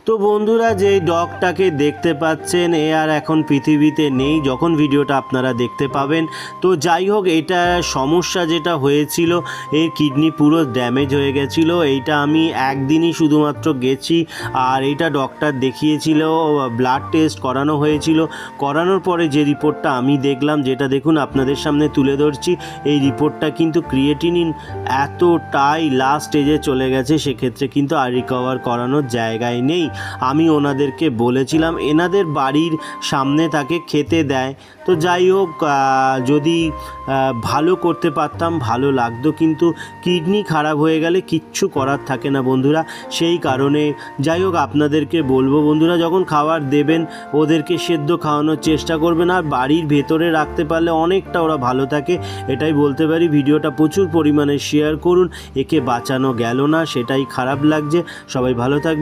তো বন্ধুরা, যে ডগটাকে দেখতে পাচ্ছেন এ আর এখন পৃথিবীতে নেই যখন ভিডিওটা আপনারা দেখতে পাবেন। তো যাই হোক, এটা সমস্যা যেটা হয়েছিল, এর কিডনি পুরো ড্যামেজ হয়ে গেছিলো। এইটা আমি একদিনই শুধুমাত্র গেছি, আর এইটা ডক্টর দেখিয়েছিল, ব্লাড টেস্ট করানো হয়েছিল। করানোর পরে যে রিপোর্টটা আমি দেখলাম, যেটা দেখুন আপনাদের সামনে তুলে ধরছি, এই রিপোর্টটা কিন্তু ক্রিয়েটিনিন এতটাই লাস্ট স্টেজে চলে গেছে, সেক্ষেত্রে কিন্তু আর রিকভার করানোর জায়গায় নেই। আমি ওনাদেরকে বলেছিলাম, এনাদের বাড়ির সামনে তাকে খেতে দেয়। তো যাই হোক, যদি ভালো করতে পারতাম ভালো লাগতো, কিন্তু কিডনি খারাপ হয়ে গেলে কিচ্ছু করার থাকে না বন্ধুরা। সেই কারণে যাই হোক, আপনাদেরকে বলবো বন্ধুরা, যখন খাবার দেবেন ওদেরকে সেদ্ধ খাওয়ানোর চেষ্টা করবেন, আর বাড়ির ভেতরে রাখতে পারলে অনেকটা ওরা ভালো থাকে, এটাই বলতে পারি। ভিডিওটা প্রচুর পরিমাণে শেয়ার করুন, একে বাঁচানো গেল না, সেটাই খারাপ লাগছে। সবাই ভালো থাকবেন।